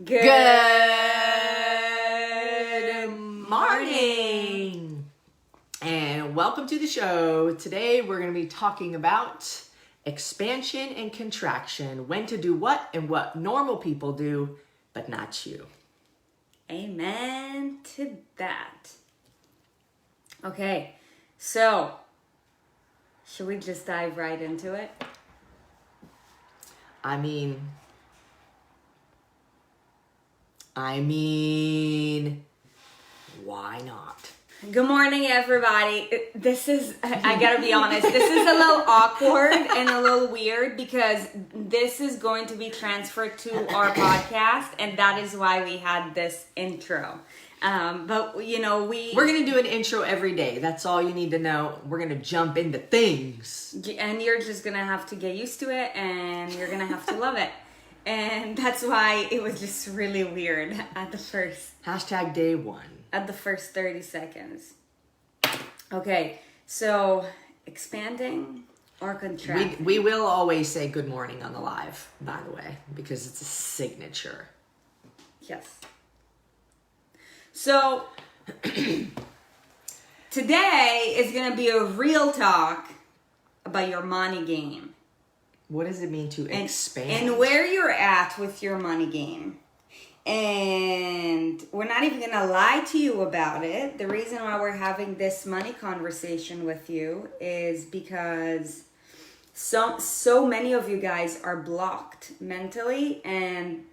Good morning and welcome to the show. Today we're going to be talking about expansion and contraction, when to do what and what normal people do, but not you. Amen to that. Okay, so should we just dive right into it? I mean, why not? Good morning, everybody. I gotta be honest, this is a little awkward and a little weird because this is going to be transferred to our podcast, and that is why we had this intro. But, you know, we're going to do an intro every day. That's all you need to know. We're going to jump into things. And you're just going to have to get used to it, and you're going to have to love it. And that's why it was just really weird at the first. Hashtag day one. At the first 30 seconds. Okay, so expanding or contracting? We will always say good morning on the live, by the way, because it's a signature. Yes. So, today is going to be a real talk about your money game. What does it mean to expand? And where you're at with your money game. And we're not even going to lie to you about it. The reason why we're having this money conversation with you is because so many of you guys are blocked mentally, and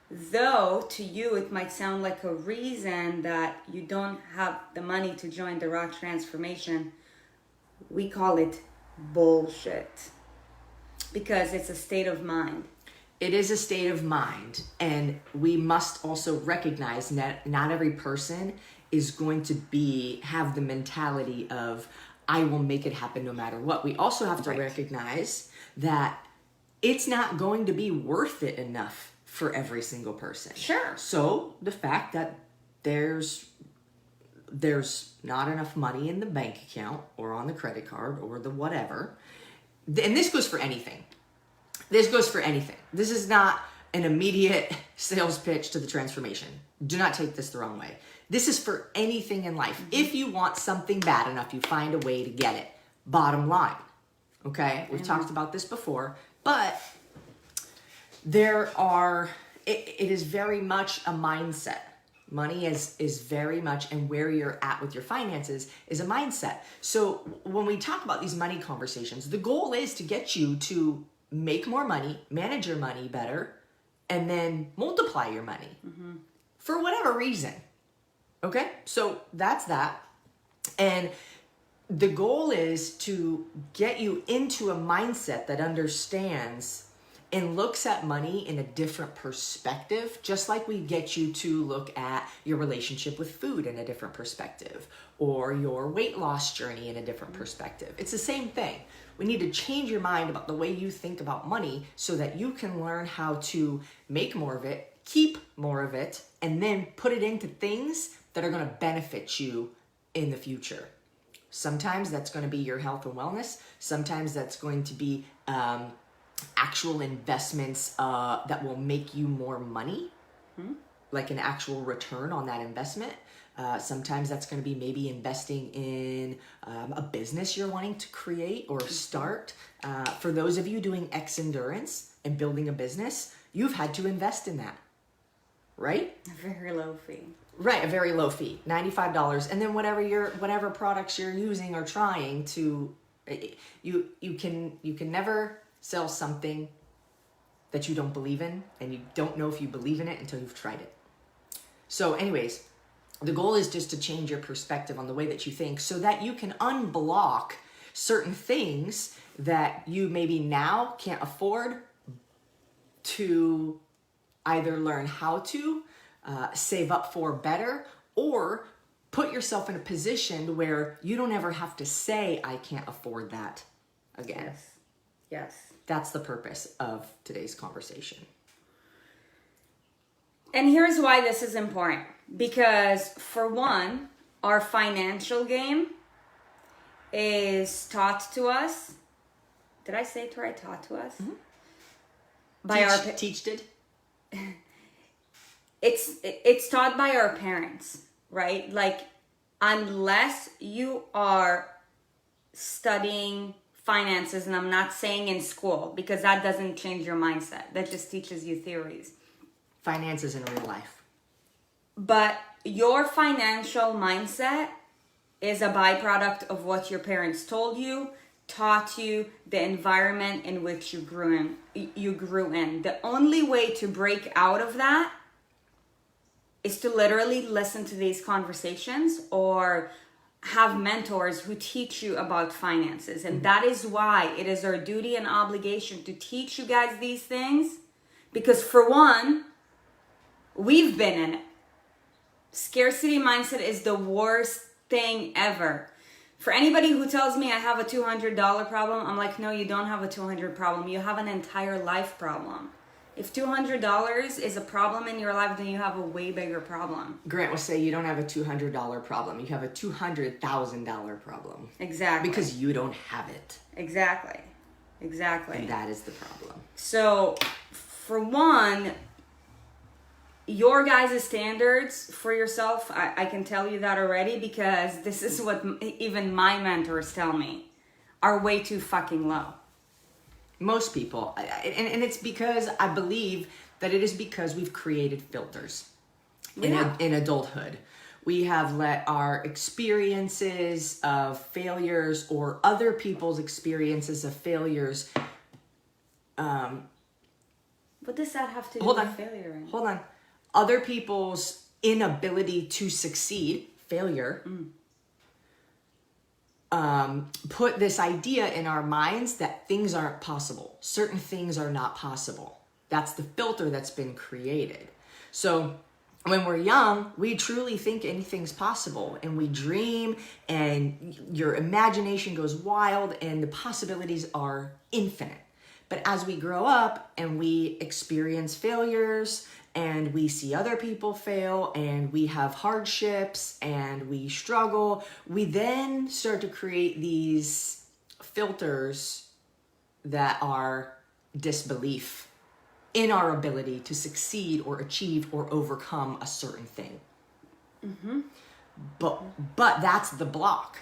though to you it might sound like a reason that you don't have the money to join the raw transformation, we call it bullshit because it's a state of mind. It is a state of mind, and we must also recognize that not every person is going to have the mentality of I will make it happen no matter what. We also have to recognize that it's not going to be worth it enough for every single person. Sure. So the fact that there's not enough money in the bank account or on the credit card or the whatever, and this goes for anything. This goes for anything. This is not an immediate sales pitch to the transformation. Do not take this the wrong way. This is for anything in life. Mm-hmm. If you want something bad enough, you find a way to get it. Bottom line. Okay? We've talked about this before, but it is very much a mindset. Money is very much, and where you're at with your finances is a mindset. So when we talk about these money conversations, the goal is to get you to make more money, manage your money better, and then multiply your money for whatever reason. Okay? So that's that. And the goal is to get you into a mindset that understands and looks at money in a different perspective, just like we get you to look at your relationship with food in a different perspective, or your weight loss journey in a different perspective. It's the same thing. We need to change your mind about the way you think about money so that you can learn how to make more of it, keep more of it, and then put it into things that are going to benefit you in the future. Sometimes that's going to be your health and wellness. Sometimes that's going to be actual investments that will make you more money, like an actual return on that investment. Sometimes that's going to be maybe investing in a business you're wanting to create or start. For those of you doing X endurance and building a business, you've had to invest in that, right? A very low fee. Right, a very low fee, $95, and then whatever products you're using or trying to, you can never sell something that you don't believe in, and you don't know if you believe in it until you've tried it. So anyways, the goal is just to change your perspective on the way that you think so that you can unblock certain things that you maybe now can't afford to either learn how to save up for better, or put yourself in a position where you don't ever have to say, I can't afford that again. Yes. That's the purpose of today's conversation. And here's why this is important. Because for one, our financial game is taught to us. Did I say it right? Taught to us? Mm-hmm. By our teached it? it's taught by our parents, right? Like, unless you are studying finances, and I'm not saying in school, because that doesn't change your mindset. That just teaches you theories. Finances in real life. But your financial mindset is a byproduct of what your parents told you, taught you, the environment in which you grew in. The only way to break out of that is to literally listen to these conversations or have mentors who teach you about finances. And that is why it is our duty and obligation to teach you guys these things, because for one, we've been in it. Scarcity mindset is the worst thing ever. For anybody who tells me I have a $200 problem, I'm like, no, you don't have a $200 problem. You have an entire life problem. If $200 is a problem in your life, then you have a way bigger problem. Grant will say you don't have a $200 problem. You have a $200,000 problem. Exactly. Because you don't have it. Exactly. And that is the problem. So, for one, your guys' standards for yourself, I can tell you that already, because this is what even my mentors tell me, are way too fucking low. Most people. And it's because I believe that it is because we've created filters in adulthood. We have let our experiences of failures or other people's experiences of failures. What does that have to do with failure? Hold on. Other people's inability to succeed, failure, put this idea in our minds that things aren't possible. Certain things are not possible. That's the filter that's been created. So when we're young, we truly think anything's possible, and we dream, and your imagination goes wild, and the possibilities are infinite. But as we grow up and we experience failures, and we see other people fail, and we have hardships, and we struggle, we then start to create these filters that are disbelief in our ability to succeed or achieve or overcome a certain thing. Mm-hmm. But that's the block.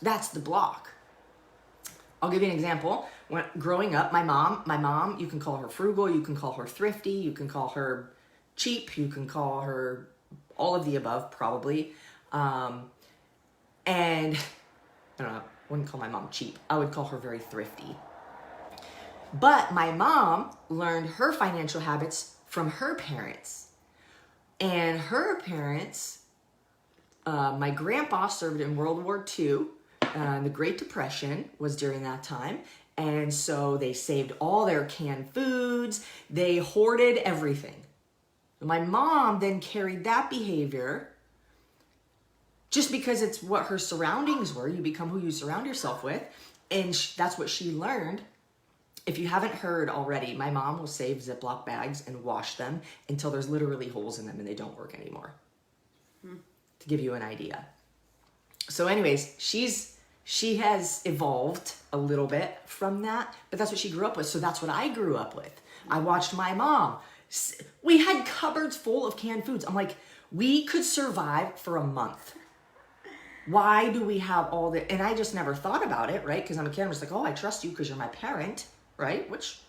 That's the block. I'll give you an example. When growing up, my mom, you can call her frugal, you can call her thrifty, you can call her cheap, you can call her all of the above, probably. And I don't know, I wouldn't call my mom cheap. I would call her very thrifty. But my mom learned her financial habits from her parents. And her parents, my grandpa served in World War II. The Great Depression was during that time. And so they saved all their canned foods. They hoarded everything. My mom then carried that behavior just because it's what her surroundings were. You become who you surround yourself with. And that's what she learned. If you haven't heard already, my mom will save Ziploc bags and wash them until there's literally holes in them and they don't work anymore. To give you an idea. So anyways, she has evolved a little bit from that, but that's what she grew up with. So that's what I grew up with. I watched my mom. We had cupboards full of canned foods. I'm like, we could survive for a month. Why do we have all that? And I just never thought about it, right? Because I'm a kid. I'm just like, oh, I trust you because you're my parent, right? Which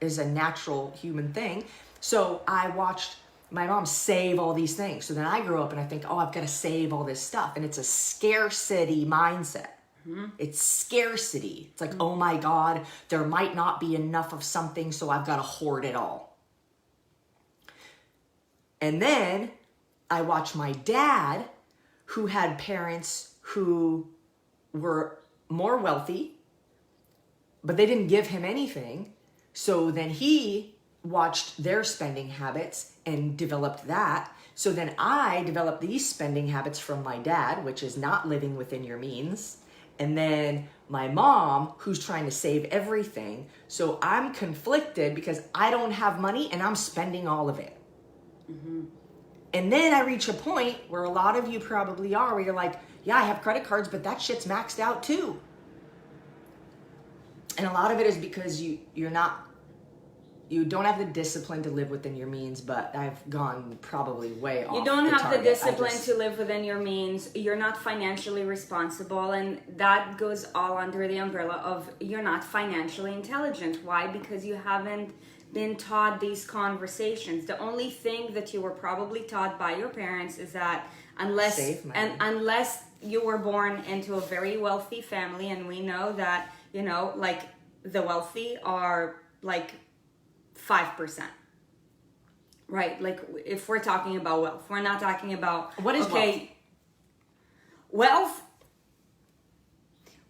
is a natural human thing. So I watched my mom save all these things. So then I grew up and I think, oh, I've got to save all this stuff. And it's a scarcity mindset. It's scarcity. It's like, oh my God, there might not be enough of something, so I've got to hoard it all. And then I watched my dad, who had parents who were more wealthy, but they didn't give him anything. So then he watched their spending habits and developed that. So then I developed these spending habits from my dad, which is not living within your means. And then my mom, who's trying to save everything. So I'm conflicted because I don't have money and I'm spending all of it. Mm-hmm. And then I reach a point where a lot of you probably are, where you're like, yeah, I have credit cards, but that shit's maxed out too. And a lot of it is because you're not you don't have the discipline to live within your means, but I've gone probably way off. You don't have target. the discipline to live within your means. You're not financially responsible, and that goes all under the umbrella of you're not financially intelligent. Why? Because you haven't been taught these conversations. The only thing that you were probably taught by your parents is that unless you were born into a very wealthy family, and we know that, you know, like the wealthy are like 5%. Right? Like if we're talking about wealth, we're not talking about what is wealth?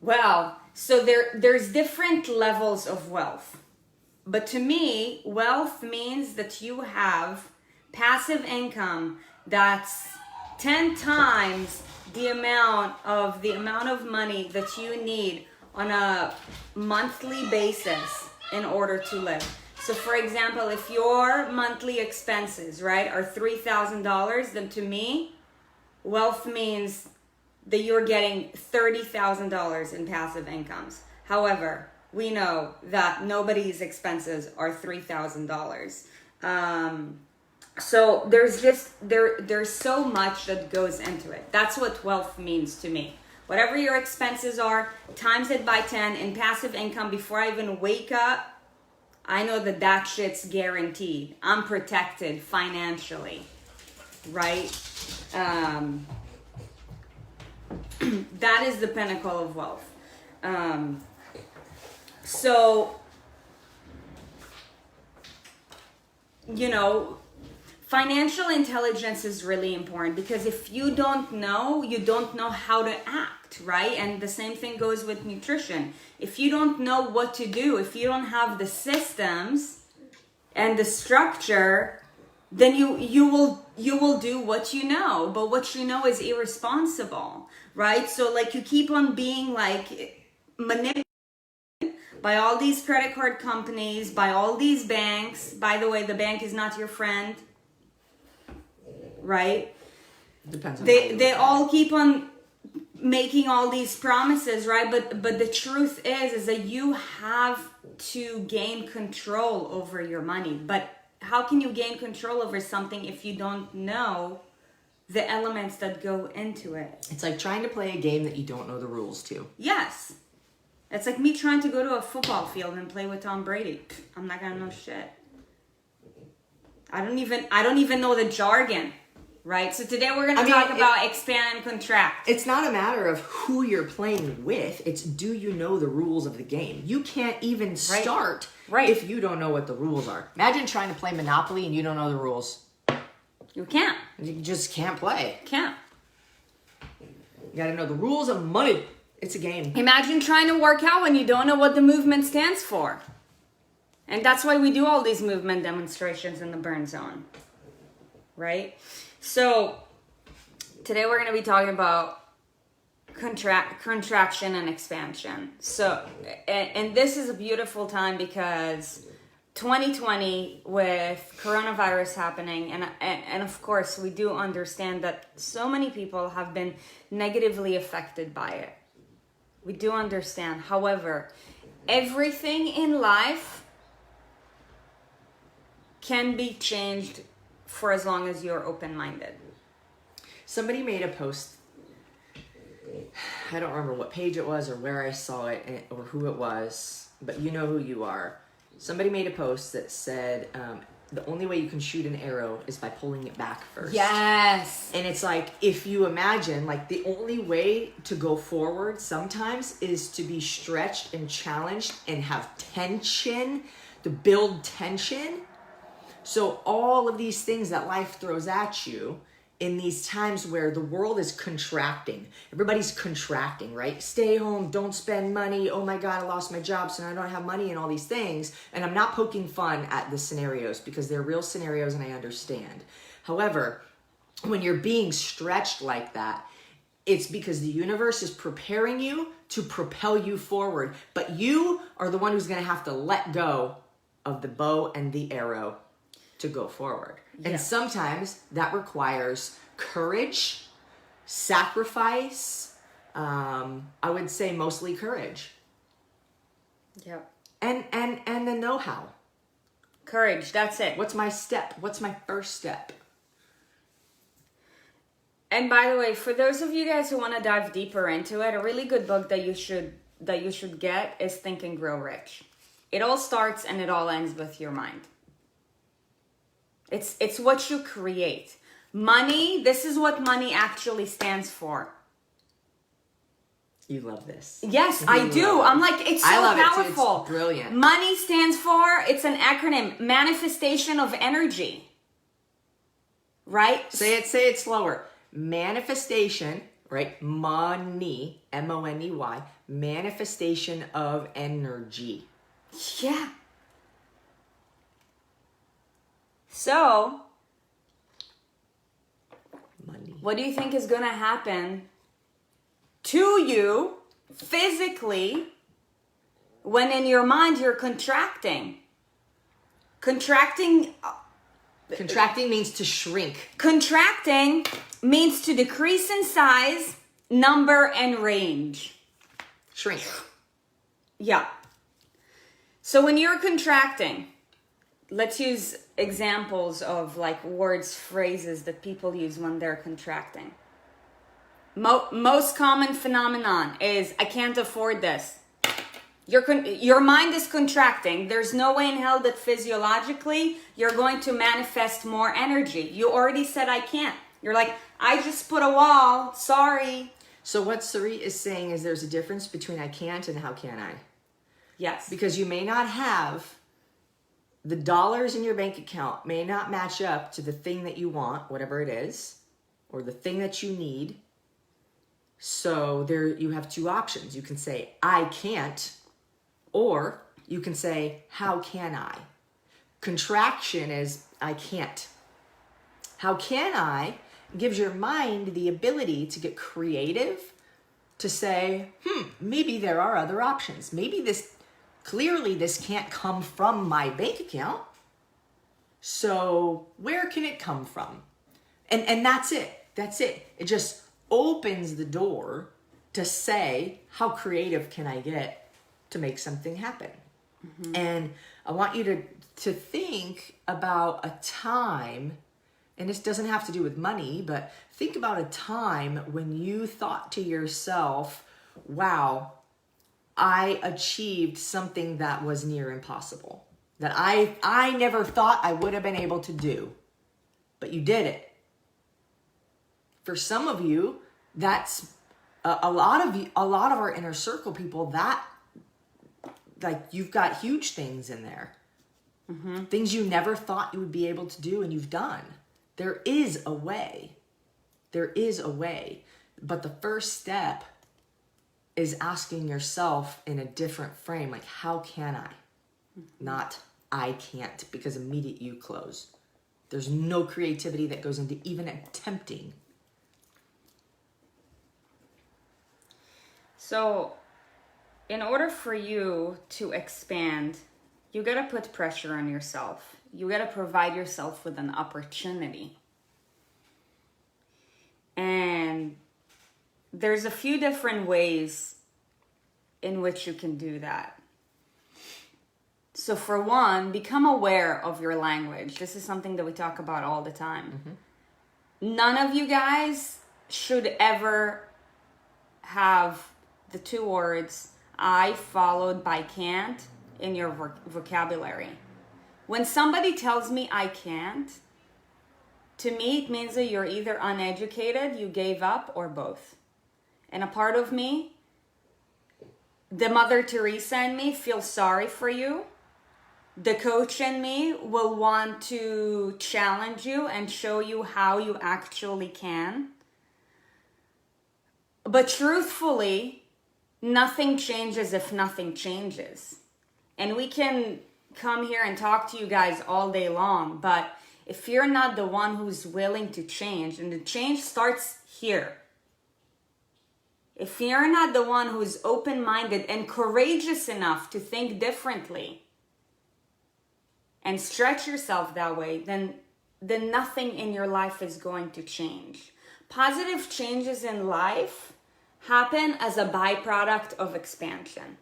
Well, so there's different levels of wealth. But to me, wealth means that you have passive income that's 10 times the amount of money that you need on a monthly basis in order to live. So for example, if your monthly expenses, right, are $3,000, then to me, wealth means that you're getting $30,000 in passive incomes. However, we know that nobody's expenses are $3,000. So there's so much that goes into it. That's what wealth means to me. Whatever your expenses are, times it by 10 in passive income before I even wake up, I know that shit's guaranteed. I'm protected financially, right? That is the pinnacle of wealth. So, you know, financial intelligence is really important because if you don't know how to act, right? And the same thing goes with nutrition. If you don't know what to do, if you don't have the systems and the structure, then you will do what you know, but what you know is irresponsible, right? So like you keep on being like manipulated by all these credit card companies, by all these banks. By the way, the bank is not your friend, right? Depends on they all keep on making all these promises, right? But the truth is that you have to gain control over your money. But how can you gain control over something if you don't know the elements that go into it? It's like trying to play a game that you don't know the rules to. Yes. It's like me trying to go to a football field and play with Tom Brady. I'm not gonna know shit. I don't even know the jargon, right? So today we're gonna talk about expand and contract. It's not a matter of who you're playing with. It's do you know the rules of the game? You can't even start if you don't know what the rules are. Imagine trying to play Monopoly and you don't know the rules. You can't. You just can't play. Can't. You gotta know the rules of money. It's a game. Imagine trying to work out when you don't know what the movement stands for. And that's why we do all these movement demonstrations in the burn zone. Right? So, today we're going to be talking about contraction and expansion. So, and this is a beautiful time because 2020 with coronavirus happening, and of course we do understand that so many people have been negatively affected by it. We do understand. However, everything in life can be changed for as long as you're open-minded. Somebody made a post. I don't remember what page it was or where I saw it or who it was, but you know who you are. Somebody made a post that said, the only way you can shoot an arrow is by pulling it back first. Yes. And it's like, if you imagine, like the only way to go forward sometimes is to be stretched and challenged and have tension, to build tension. So all of these things that life throws at you in these times where the world is contracting, everybody's contracting, right? Stay home, don't spend money. Oh my God, I lost my job, so now I don't have money and all these things. And I'm not poking fun at the scenarios because they're real scenarios and I understand. However, when you're being stretched like that, it's because the universe is preparing you to propel you forward. But you are the one who's going to have to let go of the bow and the arrow to go forward. Yeah. And sometimes that requires courage, sacrifice, I would say mostly courage. Yep. And the know-how. Courage, that's it. What's my step? What's my first step? And by the way, for those of you guys who want to dive deeper into it, a really good book that you should get is Think and Grow Rich. It all starts and it all ends with your mind. It's what you create. Money, this is what money actually stands for. You love this. Yes, I do. I'm like, it's so powerful. It's brilliant. Money stands for, it's an acronym, manifestation of energy. Right? Say it slower. Manifestation, right? Money, M-O-N-E-Y, manifestation of energy. Yeah. So, money. What do you think is going to happen to you physically when in your mind you're contracting? Contracting means to shrink. Contracting means to decrease in size, number, and range. Shrink. Yeah. So when you're contracting, let's use examples of like words, phrases that people use when they're contracting. Most common phenomenon is, I can't afford this. Your mind is contracting. There's no way in hell that physiologically you're going to manifest more energy. You already said I can't. You're like, I just put a wall. Sorry. So what Sarit is saying is there's a difference between I can't and how can I. Yes. Because you may not have the dollars in your bank account may not match up to the thing that you want, whatever it is, or the thing that you need. So there you have two options. You can say, I can't, or you can say, how can I? Contraction is, I can't. How can I gives your mind the ability to get creative, to say, maybe there are other options. Maybe this can't come from my bank account. So where can it come from? And that's it. That's it. It just opens the door to say, how creative can I get to make something happen? Mm-hmm. And I want you to think about a time, and this doesn't have to do with money, but think about a time when you thought to yourself, wow, I achieved something that was near impossible, that I never thought I would have been able to do, but you did it. For some of you, that's a lot of our inner circle people, that like you've got huge things in there. Mm-hmm. Things you never thought you would be able to do and you've done. There is a way. There is a way. But the first step is asking yourself in a different frame, like, how can I? Mm-hmm. Not, I can't, because immediately you close. There's no creativity that goes into even attempting. So, in order for you to expand, you got to put pressure on yourself. You got to provide yourself with an opportunity. And there's a few different ways in which you can do that. So for one, become aware of your language. This is something that we talk about all the time. Mm-hmm. None of you guys should ever have the two words I followed by can't in your vocabulary. When somebody tells me I can't, to me it means that you're either uneducated, you gave up, or both. And a part of me, the Mother Teresa in me, feels sorry for you. The coach in me will want to challenge you and show you how you actually can. But truthfully, nothing changes if nothing changes. And we can come here and talk to you guys all day long, but if you're not the one who's willing to change, and the change starts here. If you're not the one who's open-minded and courageous enough to think differently and stretch yourself that way, then nothing in your life is going to change. Positive changes in life happen as a byproduct of expansion.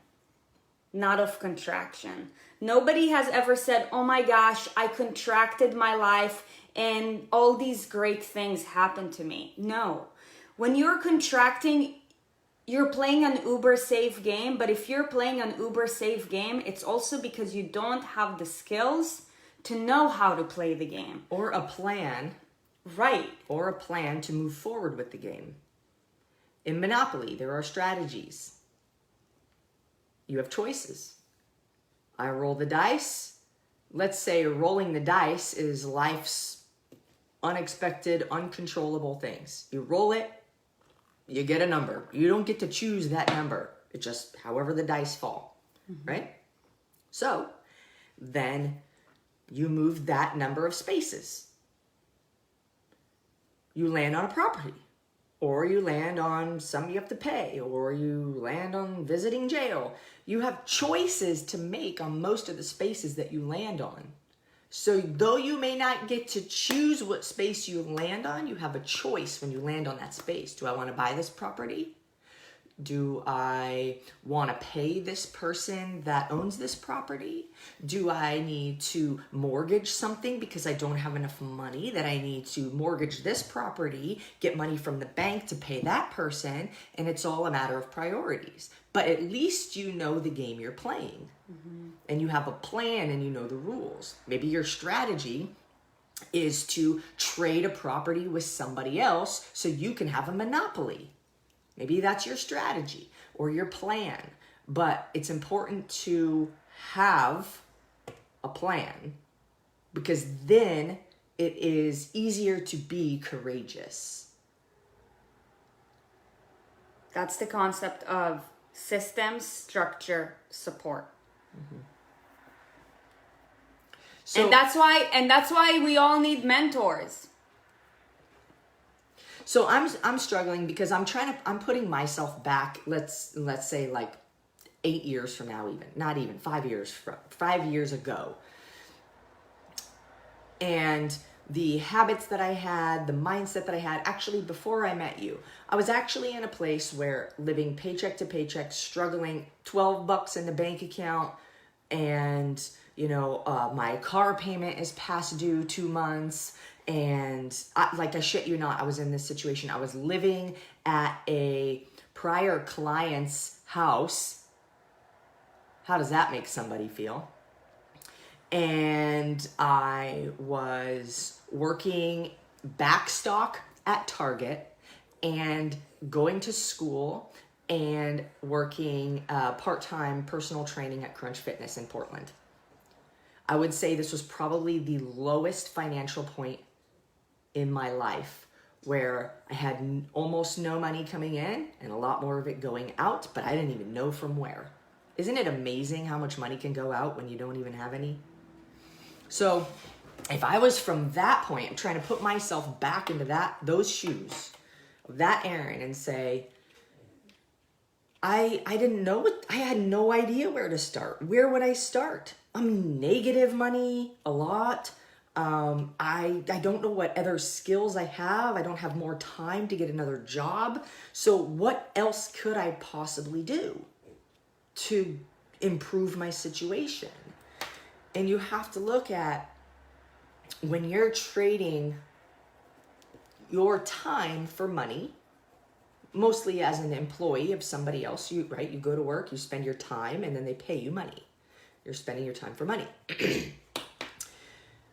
not of contraction. Nobody has ever said, oh my gosh, I contracted my life and all these great things happened to me. No. When you're contracting, you're playing an uber safe game, but if you're playing an uber safe game, it's also because you don't have the skills to know how to play the game. Or a plan. Right. Or a plan to move forward with the game. In Monopoly, there are strategies. You have choices. I roll the dice. Let's say rolling the dice is life's unexpected, uncontrollable things. You roll it, you get a number. You don't get to choose that number. It's just however the dice fall, right? So then you move that number of spaces. You land on a property, or you land on something you have to pay, or you land on visiting jail. You have choices to make on most of the spaces that you land on. So though you may not get to choose what space you land on, you have a choice when you land on that space. Do I want to buy this property? Do I want to pay this person that owns this property? Do I need to mortgage something because I don't have enough money that I need to mortgage this property, get money from the bank to pay that person? And it's all a matter of priorities. But at least you know the game you're playing. And you have a plan and you know the rules. Maybe your strategy is to trade a property with somebody else so you can have a monopoly. Maybe that's your strategy or your plan, but it's important to have a plan because then it is easier to be courageous. That's the concept of systems, structure, support. So, and that's why we all need mentors. So I'm struggling because I'm putting myself back, let's say like 8 years from now, even not even 5 years ago. And the habits that I had, the mindset that I had, actually before I met you, I was actually in a place where living paycheck to paycheck, struggling, $12 in the bank account, and my car payment is past due 2 months. And I shit you not, I was in this situation. I was living at a prior client's house. How does that make somebody feel? And I was working backstock at Target and going to school and working part-time personal training at Crunch Fitness in Portland. I would say this was probably the lowest financial point in my life where I had almost no money coming in and a lot more of it going out, but I didn't even know from where. Isn't it amazing how much money can go out when you don't even have any? So if I was from that point, I'm trying to put myself back into those shoes of that Erin and say, I didn't know I had no idea where to start. Where would I start? I'm negative money a lot. I don't know what other skills I have. I don't have more time to get another job. So what else could I possibly do to improve my situation? And you have to look at when you're trading your time for money, mostly as an employee of somebody else, you go to work, you spend your time, and then they pay you money. You're spending your time for money.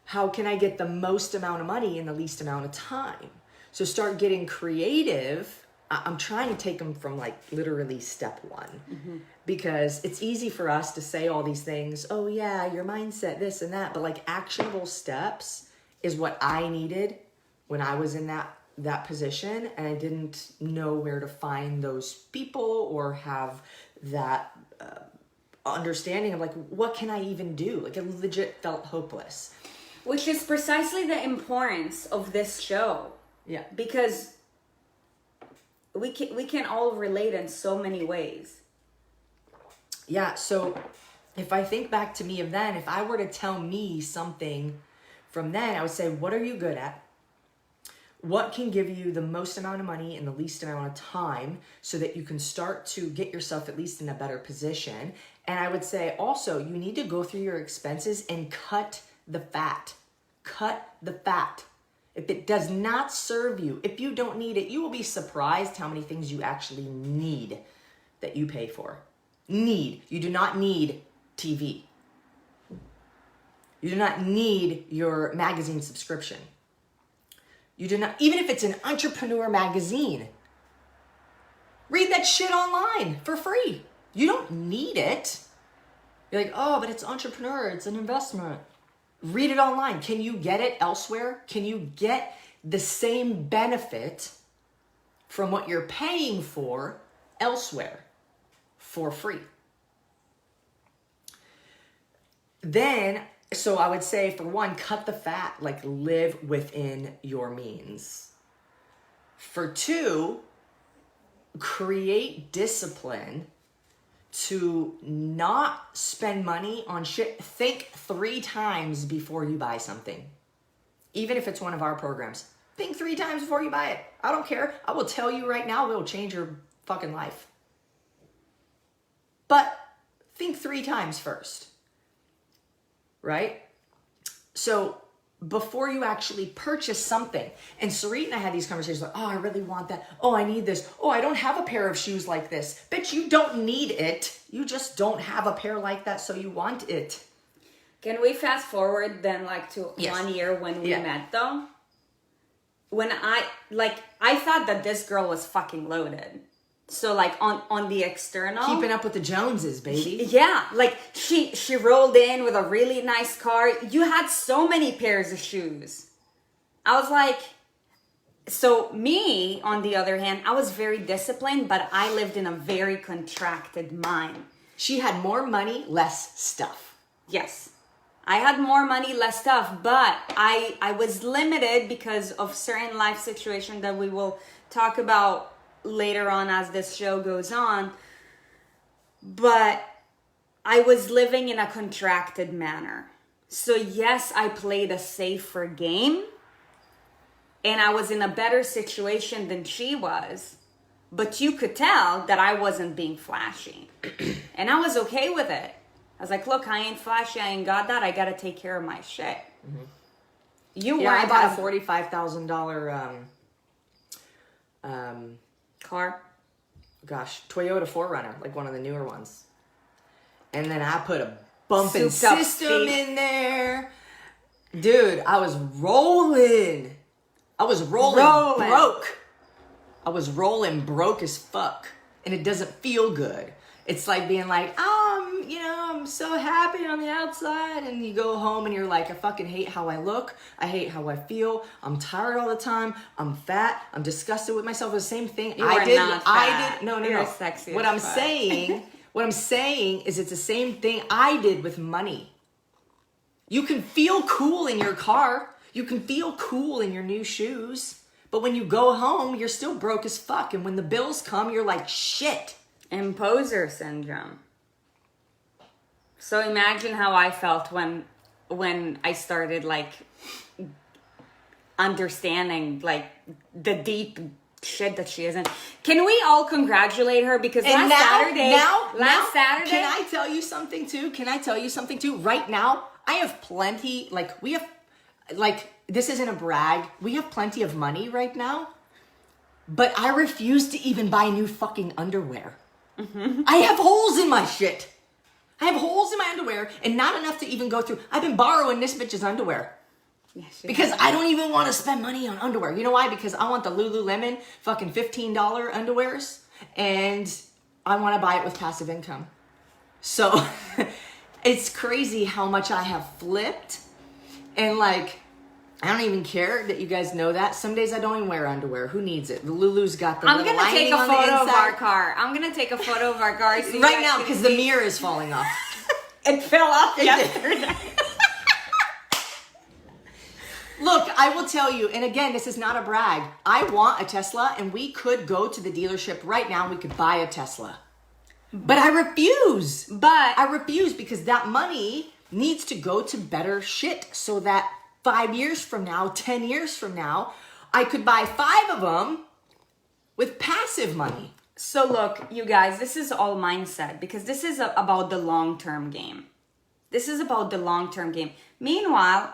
How can I get the most amount of money in the least amount of time? So start getting creative. I'm trying to take them from literally step one, because it's easy for us to say all these things. Oh yeah, your mindset, this and that, but actionable steps is what I needed when I was in that position, and I didn't know where to find those people or have that understanding of what can I even do? It legit felt hopeless. Which is precisely the importance of this show. Yeah. Because we can all relate in so many ways. Yeah, so if I think back to me of then, if I were to tell me something from then, I would say, what are you good at? What can give you the most amount of money in the least amount of time so that you can start to get yourself at least in a better position? And I would say also, you need to go through your expenses and cut the fat. Cut the fat. If it does not serve you, if you don't need it, you will be surprised how many things you actually need that you pay for. Need. You do not need TV. You do not need your magazine subscription. You do not, even if it's an entrepreneur magazine, read that shit online for free. You don't need it. You're like, oh, but it's entrepreneur, it's an investment. Read it online. Can you get it elsewhere? Can you get the same benefit from what you're paying for elsewhere for free? Then, so I would say, for one, cut the fat, like live within your means. For two, create discipline to not spend money on shit. Think 3 times before you buy something. Even if it's one of our programs. Think 3 times before you buy it. I don't care. I will tell you right now, it will change your fucking life. But think 3 times first. Right? So before you actually purchase something, and Sarit and I had these conversations like, oh, I really want that. Oh, I need this. Oh, I don't have a pair of shoes like this. Bitch, you don't need it. You just don't have a pair like that, so you want it. Can we fast forward then like to Yes. 1 year when we met though? When I thought that this girl was fucking loaded. So like on the external. Keeping up with the Joneses, baby. Yeah, like she rolled in with a really nice car. You had so many pairs of shoes. I was like, so me, on the other hand, I was very disciplined, but I lived in a very contracted mind. She had more money, less stuff. Yes. I had more money, less stuff, but I was limited because of certain life situations that we will talk about later on as this show goes on. But I was living in a contracted manner. So yes, I played a safer game and I was in a better situation than she was, but you could tell that I wasn't being flashy. And I was okay with it. I was like, look, I ain't flashy, I ain't got that, I gotta take care of my shit. Mm-hmm. You Yeah, weren't I bought as- a $45,000 car. Toyota 4Runner, like one of the newer ones. And then I put a bumping Souped up system steak. in there. Dude, I was rolling. I was rolling broke. I was rolling broke as fuck. And it doesn't feel good. It's like being like, I'm so happy on the outside. And you go home and you're like, I fucking hate how I look. I hate how I feel. I'm tired all the time. I'm fat. I'm disgusted with myself. The same thing You are not fat. No. You're sexy What as I'm fuck. saying is it's the same thing I did with money. You can feel cool in your car. You can feel cool in your new shoes. But when you go home, you're still broke as fuck. And when the bills come, you're like, shit. Imposter syndrome. So imagine how I felt when I started like understanding like the deep shit that she is in. Can we all congratulate her? Because last Saturday, can I tell you something too? Right now, I have plenty, this isn't a brag. We have plenty of money right now, but I refuse to even buy new fucking underwear. Mm-hmm. I have holes in my shit. I have holes in my underwear and not enough to even go through. I've been borrowing this bitch's underwear. Yes, Because I don't even want to spend money on underwear. You know why? Because I want the Lululemon fucking $15 underwears and I want to buy it with passive income. So it's crazy how much I have flipped. And like, I don't even care that you guys know that. Some days I don't even wear underwear. Who needs it? The Lulu's got the I'm little gonna take lining a on the photo of inside. our car. I'm gonna take a photo of our car. So you Right guys now, can because the see. mirror is falling off. It fell off It yesterday. Look, I will tell you, and again, this is not a brag. I want a Tesla, and we could go to the dealership right now. We could buy a Tesla. But I refuse. I refuse because that money needs to go to better shit so that 5 years from now, 10 years from now, I could buy 5 of them with passive money. So look, you guys, this is all mindset because this is about the long-term game. This is about the long-term game. Meanwhile,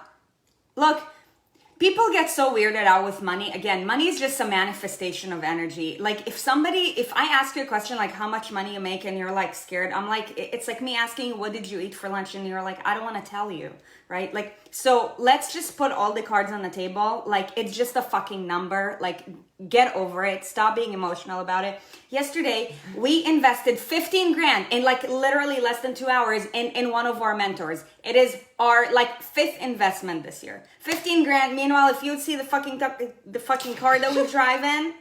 look, people get so weirded out with money. Again, money is just a manifestation of energy. Like if I ask you a question like how much money you make and you're like scared, I'm like, it's like me asking you, what did you eat for lunch? And you're like, I don't want to tell you, right? Like, so let's just put all the cards on the table. Like it's just a fucking number. Like get over it. Stop being emotional about it. Yesterday, we invested 15 grand in like literally less than 2 hours in one of our mentors. It is our like 5th investment this year. 15 grand. Meanwhile, if you'd see the fucking car that we drive in,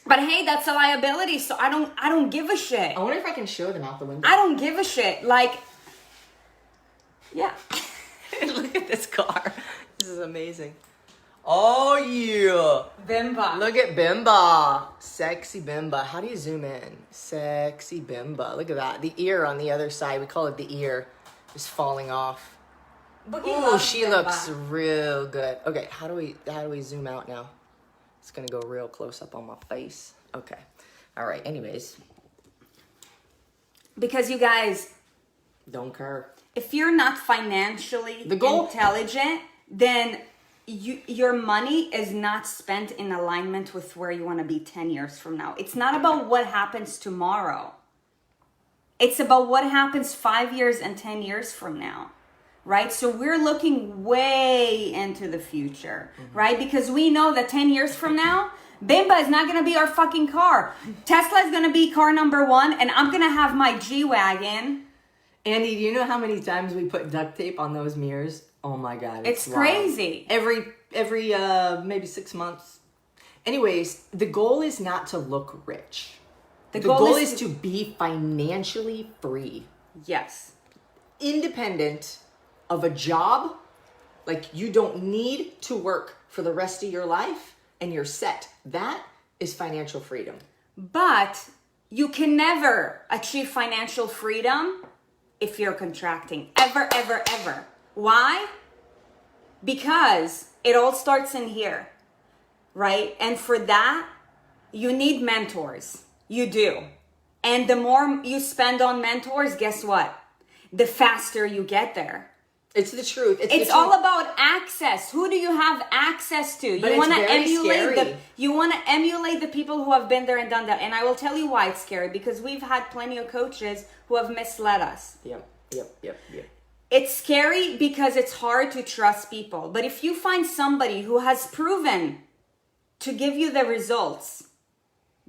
but hey, that's a liability. So I don't give a shit. I wonder if I can show them out the window. I don't give a shit. Like, yeah. Look at this car. This is amazing. Oh yeah. Bimba. Look at Bimba. Sexy Bimba. How do you zoom in? Sexy Bimba. Look at that. The ear on the other side, we call it the ear, is falling off. Oh, she looks real good. Okay, how do we zoom out now? It's gonna go real close up on my face. Okay. All right, anyways. Because you guys, Don't care. if you're not financially The goal- intelligent, then your money is not spent in alignment with where you want to be 10 years from now. It's not about what happens tomorrow. It's about what happens 5 years and 10 years from now, right? So we're looking way into the future, right? Because we know that 10 years from now, Bimba is not going to be our fucking car. Tesla is going to be car number 1, and I'm going to have my G-Wagon. Andy, do you know how many times we put duct tape on those mirrors? Oh my God. It's wild. crazy. Every maybe 6 months. Anyways, the goal is not to look rich. The goal is to be financially free. Yes. Independent of a job. Like you don't need to work for the rest of your life and you're set. That is financial freedom. But you can never achieve financial freedom if you're contracting. Ever, ever, ever. Why? Because it all starts in here, right? And for that, you need mentors. You do. And the more you spend on mentors, guess what? The faster you get there. It's the truth. It's all about access. Who do you have access to? But you want to scary. emulate the people who have been there and done that. And I will tell you why it's scary, because we've had plenty of coaches who have misled us. Yep. It's scary because it's hard to trust people. But if you find somebody who has proven to give you the results,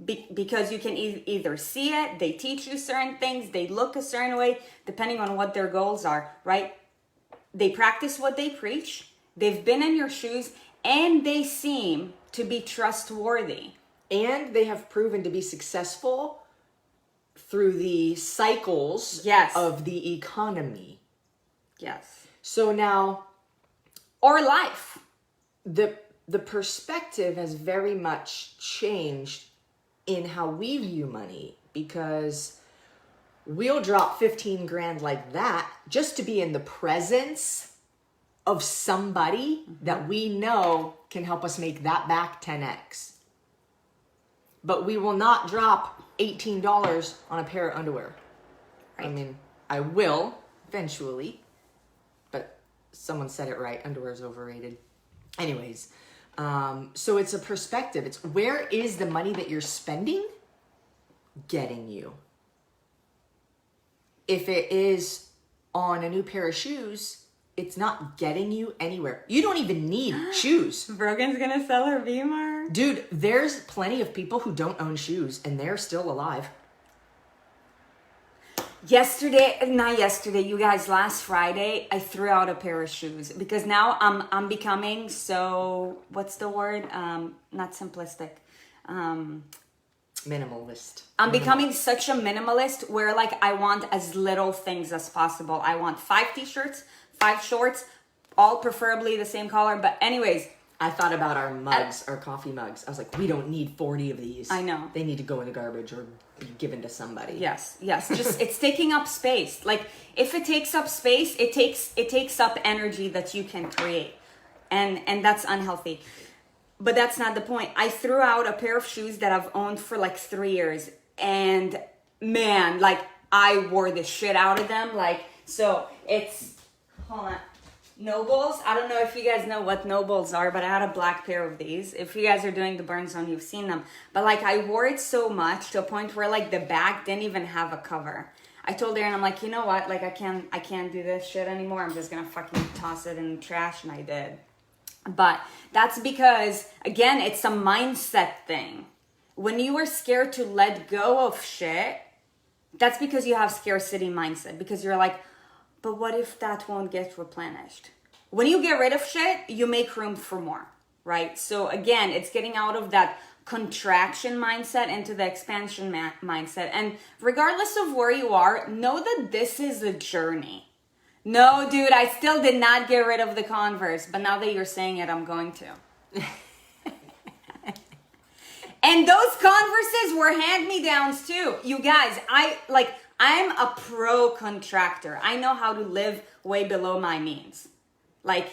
because you can either see it, they teach you certain things, they look a certain way, depending on what their goals are, right? They practice what they preach, they've been in your shoes, and they seem to be trustworthy. And they have proven to be successful through the cycles of the economy. Yes. So now, or life. The perspective has very much changed in how we view money, because we'll drop 15 grand like that just to be in the presence of somebody that we know can help us make that back 10x. But we will not drop $18 on a pair of underwear. Right. I mean, I will eventually, but someone said it right. Underwear is overrated. Anyways, so it's a perspective. It's where is the money that you're spending getting you? If it is on a new pair of shoes, it's not getting you anywhere. You don't even need shoes. Brogan's gonna sell her Beamer. Dude, there's plenty of people who don't own shoes and they're still alive. Last Friday, I threw out a pair of shoes because now I'm becoming so, what's the word? Not simplistic. Minimalist. I'm becoming such a minimalist where like I want as little things as possible. I want 5 t-shirts, 5 shorts, all preferably the same color. But anyways, I thought about our mugs, our coffee mugs. I was like, we don't need 40 of these. I know. They need to go in the garbage or be given to somebody. Yes. Just it's taking up space. Like if it takes up space, it takes up energy that you can create. And that's unhealthy. But that's not the point. I threw out a pair of shoes that I've owned for like 3 years. And man, like I wore the shit out of them. Like, so it's, hold on. Nobles. I don't know if you guys know what Nobles are, but I had a black pair of these. If you guys are doing the burn zone, you've seen them. But like I wore it so much to a point where like the back didn't even have a cover. I told Erin, I'm like, you know what? Like I can't do this shit anymore. I'm just gonna fucking toss it in the trash, and I did. But that's because, again, it's a mindset thing. When you are scared to let go of shit, that's because you have scarcity mindset. Because you're like, but what if that won't get replenished? When you get rid of shit, you make room for more, right? So again, it's getting out of that contraction mindset into the expansion mindset. And regardless of where you are, know that this is a journey. No, dude, I still did not get rid of the Converse, but now that you're saying it, I'm going to. And those Converses were hand-me-downs too. You guys, I'm a pro contractor. I know how to live way below my means. Like,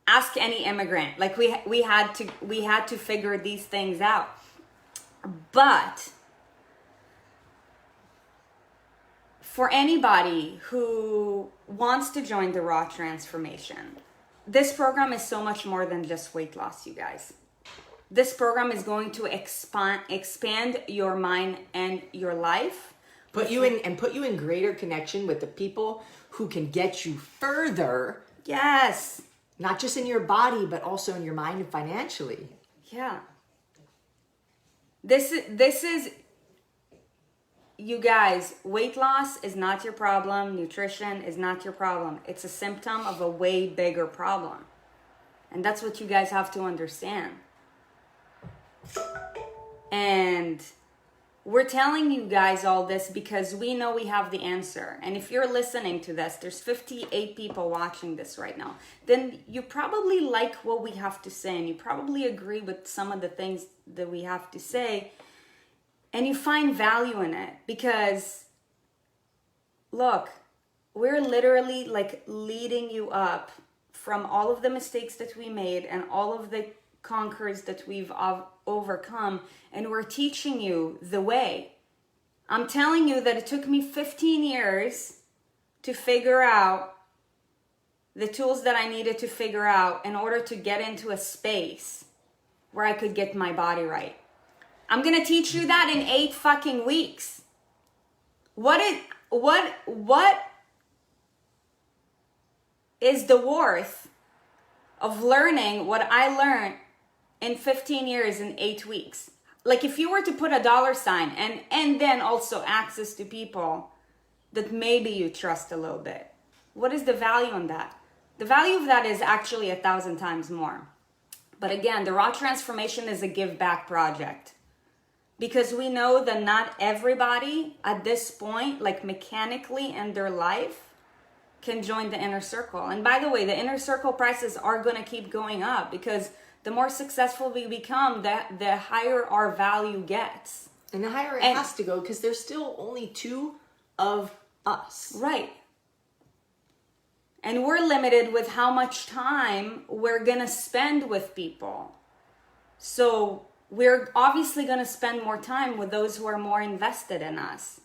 ask any immigrant. Like we had to figure these things out. But for anybody who wants to join the Raw Transformation, this program is so much more than just weight loss, you guys. This program is going to expand your mind and your life. Put you in greater connection with the people who can get you further. Yes. Not just in your body, but also in your mind and financially. Yeah. This is, you guys, weight loss is not your problem. Nutrition is not your problem. It's a symptom of a way bigger problem. And that's what you guys have to understand. And we're telling you guys all this because we know we have the answer. And if you're listening to this, there's 58 people watching this right now, then you probably like what we have to say, and you probably agree with some of the things that we have to say, and you find value in it. Because look, we're literally like leading you up from all of the mistakes that we made and all of the conquers that we've overcome, and we're teaching you the way. I'm telling you that it took me 15 years to figure out the tools that I needed to figure out in order to get into a space where I could get my body right. I'm gonna teach you that in 8 fucking weeks. What is the worth of learning what I learned in 15 years in 8 weeks? Like if you were to put a $sign and then also access to people that maybe you trust a little bit, what is the value in that? The value of that is actually 1,000 times more. But again, the Raw Transformation is a give back project, because we know that not everybody at this point, like mechanically in their life, can join the inner circle. And by the way, the inner circle prices are going to keep going up, because the more successful we become, the higher our value gets. And the higher it has to go, because there's still only 2 of us. Right. And we're limited with how much time we're going to spend with people. So we're obviously going to spend more time with those who are more invested in us.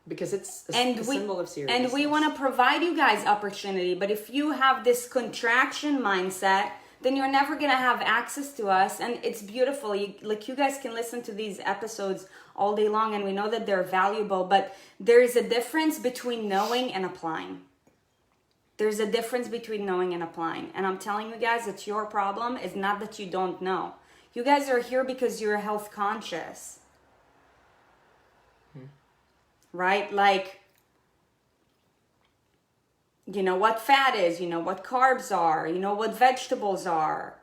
Because it's a symbol of seriousness. And we want to provide you guys opportunity. But if you have this contraction mindset, then you're never going to have access to us. And it's beautiful. You guys can listen to these episodes all day long, and we know that they're valuable. But there's a difference between knowing and applying. There's a difference between knowing and applying. And I'm telling you guys that your problem is not that you don't know. You guys are here because you're health conscious. Right? Like, you know what fat is, you know what carbs are, you know what vegetables are.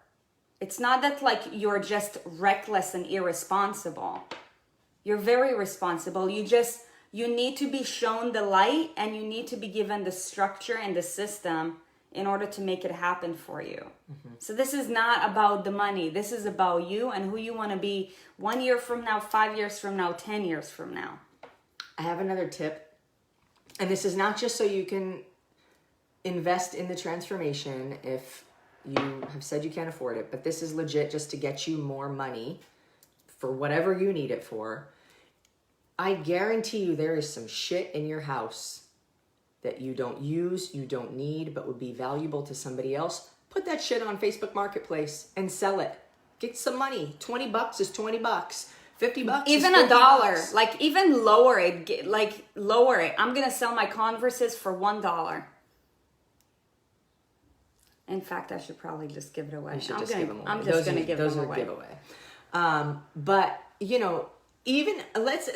It's not that like you're just reckless and irresponsible. You're very responsible. You need to be shown the light, and you need to be given the structure and the system in order to make it happen for you. Mm-hmm. So this is not about the money. This is about you and who you want to be 1 year from now, 5 years from now, 10 years from now. I have another tip. And this is not just so you can invest in the transformation if You have said you can't afford it, but this is legit just to get you more money for whatever you need it for. I guarantee you there is some shit in your house that you don't use, you don't need, but would be valuable to somebody else. Put that shit on Facebook Marketplace and sell it. Get some money. $20 is $20. $50 even is $50. $1, like even lower it, lower it. I'm gonna sell my Converses for $1. In fact, I should probably just give it away. You should I'm just gonna, give them away. I'm just gonna give them those are away. giveaway. But you know, even let's.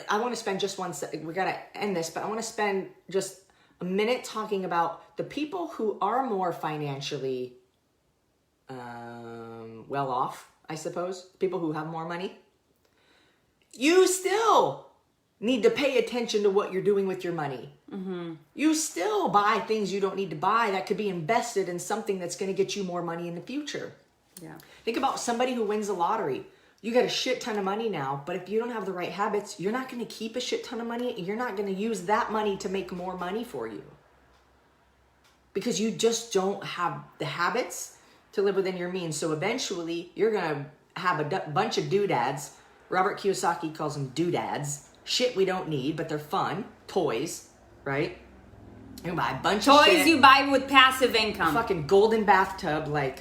I want to spend just 1 second. We gotta end this, but I want to spend just a minute talking about the people who are more financially well off. I suppose people who have more money. You still need to pay attention to what you're doing with your money. Mm-hmm. You still buy things you don't need to buy that could be invested in something that's going to get you more money in the future. Yeah. Think about somebody who wins the lottery. You got a shit ton of money now, but if you don't have the right habits, you're not going to keep a shit ton of money. You're not going to use that money to make more money for you. Because you just don't have the habits to live within your means. So eventually, you're going to have a bunch of doodads. Robert Kiyosaki calls them doodads. Shit we don't need, but they're fun. Toys, right? You buy a bunch of shit. Toys you buy with passive income. Fucking golden bathtub like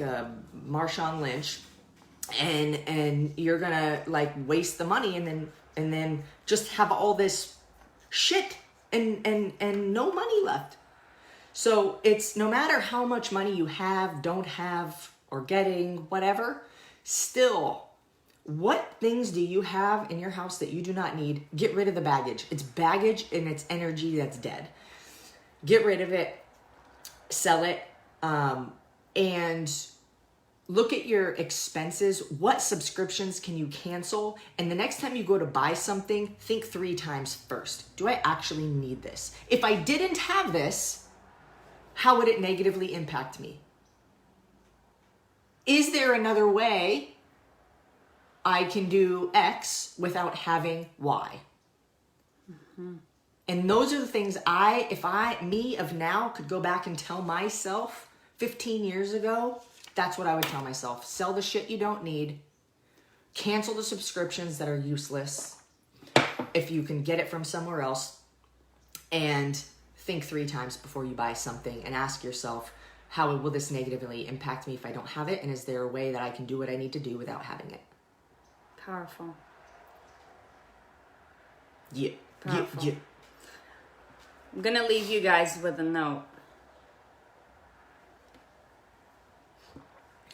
Marshawn Lynch. And you're gonna like waste the money and then just have all this shit and no money left. So it's no matter how much money you have, don't have, or getting, whatever, still, what things do you have in your house that you do not need? Get rid of the baggage. It's baggage and it's energy that's dead. Get rid of it, sell it, and look at your expenses. What subscriptions can you cancel? And the next time you go to buy something, think 3 times first. Do I actually need this? If I didn't have this, how would it negatively impact me? Is there another way I can do X without having Y? Mm-hmm. And those are the things if me of now could go back and tell myself 15 years ago, that's what I would tell myself. Sell the shit you don't need. Cancel the subscriptions that are useless if you can get it from somewhere else. And think 3 times before you buy something and ask yourself, how will this negatively impact me if I don't have it? And is there a way that I can do what I need to do without having it? Powerful. Yeah. Powerful. Yeah. I'm gonna leave you guys with a note.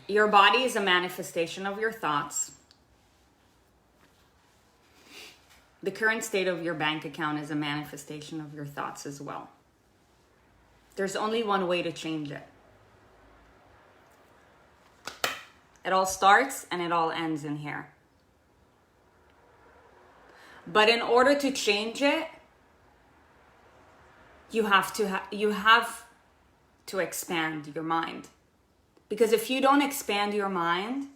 Your body is a manifestation of your thoughts. The current state of your bank account is a manifestation of your thoughts as well. There's only one way to change it. It all starts and it all ends in here. But in order to change it, you have to expand your mind. Because if you don't expand your mind,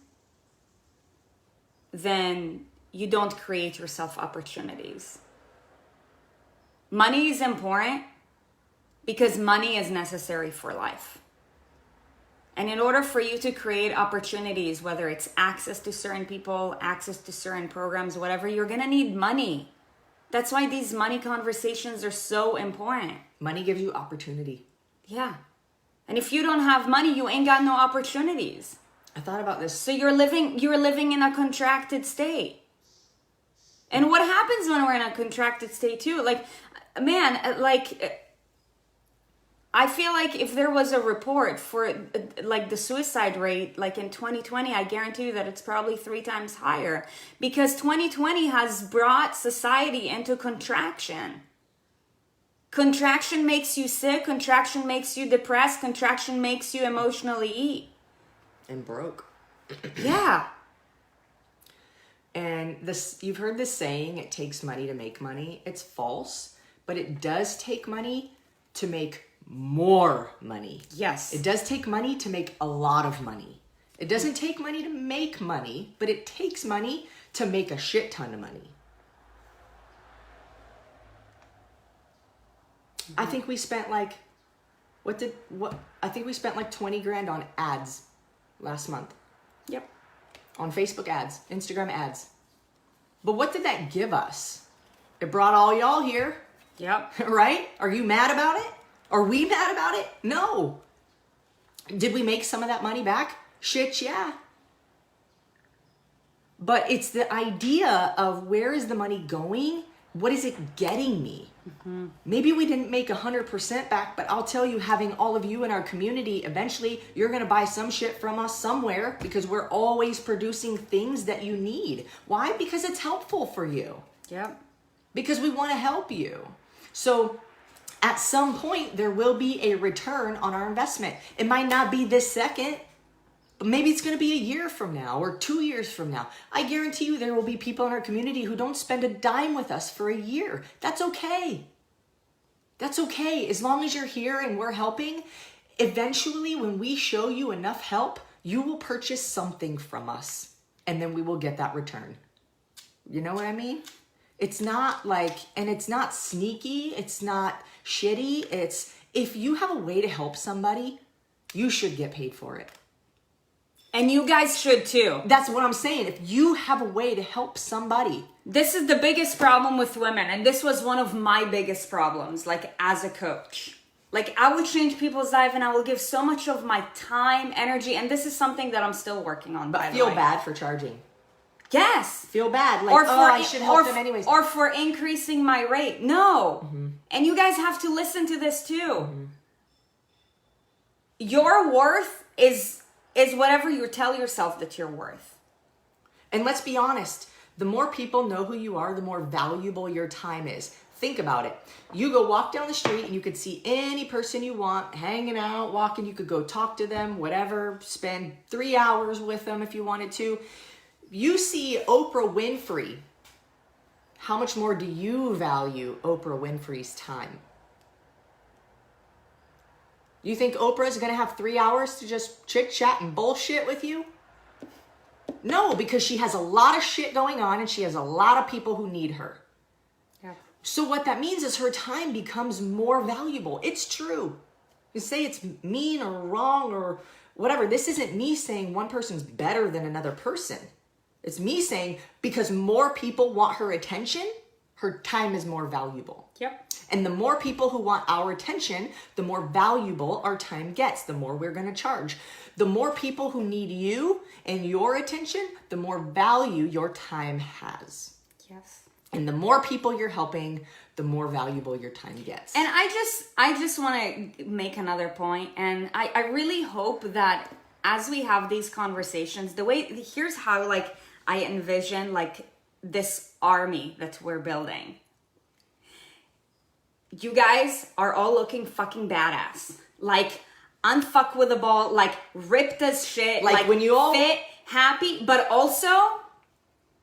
then you don't create yourself opportunities. Money is important because money is necessary for life. And in order for you to create opportunities, whether it's access to certain people, access to certain programs, whatever, you're gonna need money. That's why these money conversations are so important. Money gives you opportunity. Yeah. And if you don't have money, you ain't got no opportunities. I thought about this. So you're living in a contracted state. And what happens when we're in a contracted state too? Like, man, like, I feel like if there was a report for like the suicide rate, like in 2020, I guarantee you that it's probably 3 times higher because 2020 has brought society into contraction. Contraction makes you sick. Contraction makes you depressed. Contraction makes you emotionally eat. And broke. Yeah. And you've heard this saying, it takes money to make money. It's false, but it does take money to make more money. Yes. It does take money to make a lot of money. It doesn't take money to make money, but it takes money to make a shit ton of money. I think we spent like, I think we spent like 20 grand on ads last month. Yep. On Facebook ads, Instagram ads. But what did that give us? It brought all y'all here. Yep. Right? Are you mad about it? Are we mad about it? No. Did we make some of that money back? Shit, yeah. But it's the idea of where is the money going? What is it getting me? Mm-hmm. Maybe we didn't make 100% back, but I'll tell you, having all of you in our community, eventually you're going to buy some shit from us somewhere because we're always producing things that you need. Why? Because it's helpful for you. Yep. Because we want to help you. So at some point, there will be a return on our investment. It might not be this second, but maybe it's going to be a year from now or 2 years from now. I guarantee you there will be people in our community who don't spend a dime with us for a year. That's okay. That's okay. As long as you're here and we're helping, eventually when we show you enough help, you will purchase something from us and then we will get that return. You know what I mean? It's not like, and it's not sneaky. It's not shitty. It's, if you have a way to help somebody, you should get paid for it. And you guys should too. That's what I'm saying. If you have a way to help somebody. This is the biggest problem with women. And this was one of my biggest problems, like as a coach. Like I would change people's life and I will give so much of my time, energy. And this is something that I'm still working on, but feel bad for charging. Yes. Feel bad. Like, I should help them anyways. Or for increasing my rate. No. Mm-hmm. And you guys have to listen to this too. Mm-hmm. Your worth is whatever you tell yourself that you're worth. And let's be honest. The more people know who you are, the more valuable your time is. Think about it. You go walk down the street and you could see any person you want, hanging out, walking. You could go talk to them, whatever. Spend 3 hours with them if you wanted to. You see Oprah Winfrey. How much more do you value Oprah Winfrey's time? You think Oprah's going to have 3 hours to just chit chat and bullshit with you? No, because she has a lot of shit going on and she has a lot of people who need her. Yeah. So what that means is her time becomes more valuable. It's true. You say it's mean or wrong or whatever. This isn't me saying one person's better than another person. It's me saying because more people want her attention, her time is more valuable. Yep. And the more people who want our attention, the more valuable our time gets, the more we're going to charge. The more people who need you and your attention, the more value your time has. Yes. And the more people you're helping, the more valuable your time gets. And I just want to make another point. And I really hope that as we have these conversations, here's how like I envision like this army that we're building. You guys are all looking fucking badass. Like unfuck with the ball, like ripped as shit. Like when you all fit, happy, but also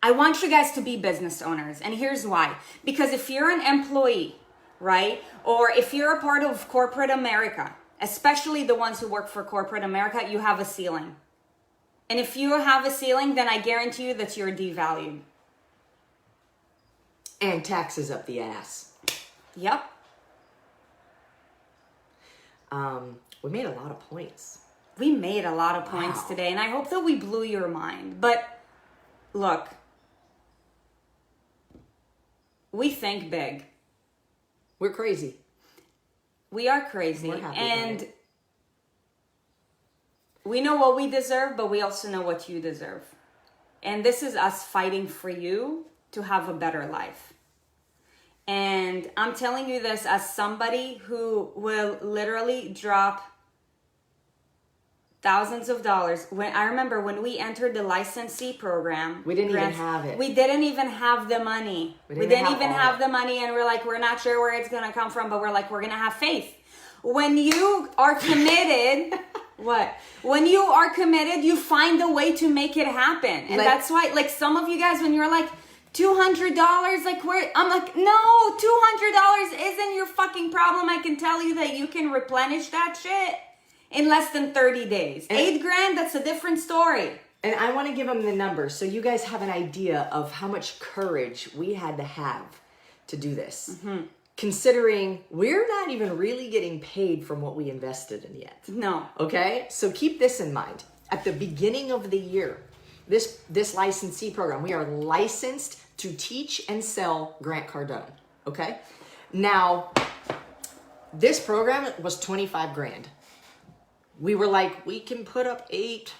I want you guys to be business owners. And here's why. Because if you're an employee, right? Or if you're a part of corporate America, especially the ones who work for corporate America, you have a ceiling. And if you have a ceiling, then I guarantee you that you're devalued. And taxes up the ass. Yep. We made a lot of points. We made a lot of points today, and I hope that we blew your mind. But look, we think big. We're crazy. We are crazy. We're happy and we know what we deserve, but we also know what you deserve. And this is us fighting for you to have a better life. And I'm telling you this as somebody who will literally drop thousands of dollars. When I remember when we entered the licensee program, we didn't even have it. We didn't even have the money. We didn't even have the money, and we're like, we're not sure where it's gonna come from, but we're like, we're gonna have faith. When you are committed, what? When you are committed, you find a way to make it happen, and that's why, like, some of you guys, when you're like $200, like where? I'm like, no, $200 isn't your fucking problem. I can tell you that you can replenish that shit in less than 30 days. And $8,000, that's a different story. And I want to give them the numbers so you guys have an idea of how much courage we had to have to do this. Mm-hmm. Considering we're not even really getting paid from what we invested in yet. No. Okay? So keep this in mind. at the beginning of the year, this licensee program, we are licensed to teach and sell Grant Cardone. Okay. Now, this program was 25 grand. We were like, we can put up 8.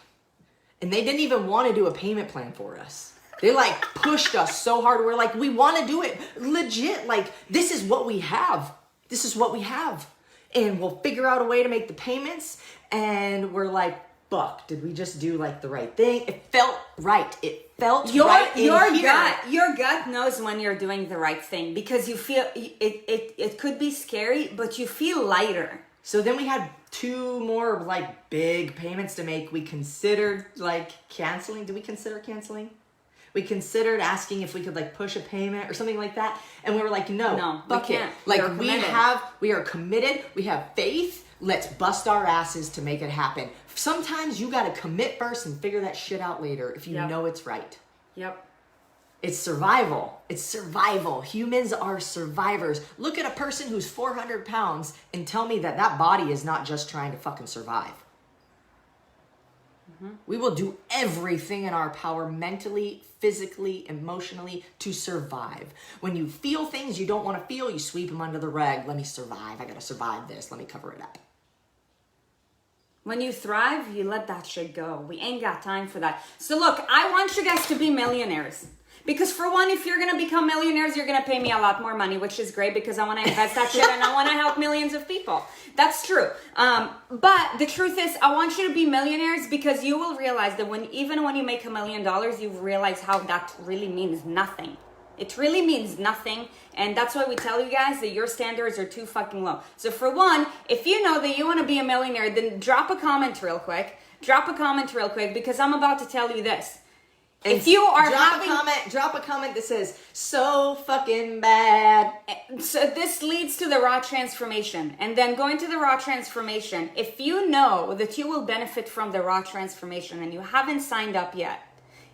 And they didn't even want to do a payment plan for us. They like pushed us so hard. We're like, we want to do it legit. Like, this is what we have. This is what we have. And we'll figure out a way to make the payments. And we're like, fuck, did we just do like the right thing? It felt right. It felt right in here. Your gut knows when you're doing the right thing, because you feel it could be scary, but you feel lighter. So then we had 2 more like big payments to make. We considered like canceling. Did we consider canceling? We considered asking if we could like push a payment or something like that. And we were like, no, we can't. Like we are committed. We have faith. Let's bust our asses to make it happen. Sometimes you got to commit first and figure that shit out later if you know it's right. Yep. It's survival. It's survival. Humans are survivors. Look at a person who's 400 pounds and tell me that that body is not just trying to fucking survive. Mm-hmm. We will do everything in our power mentally, physically, emotionally to survive. When you feel things you don't want to feel, you sweep them under the rug. Let me survive. I got to survive this. Let me cover it up. When you thrive, you let that shit go. We ain't got time for that. So look, I want you guys to be millionaires. Because for one, if you're going to become millionaires, you're going to pay me a lot more money, which is great because I want to invest that shit and I want to help millions of people. That's true. But the truth is, I want you to be millionaires because you will realize that even when you make $1 million, you realize how that really means nothing. It really means nothing. And that's why we tell you guys that your standards are too fucking low. So for one, if you know that you want to be a millionaire, then drop a comment real quick. Because I'm about to tell you this. And if you are drop a comment that says, so fucking bad. So this leads to the raw transformation. And then going to the raw transformation, if you know that you will benefit from the raw transformation and you haven't signed up yet,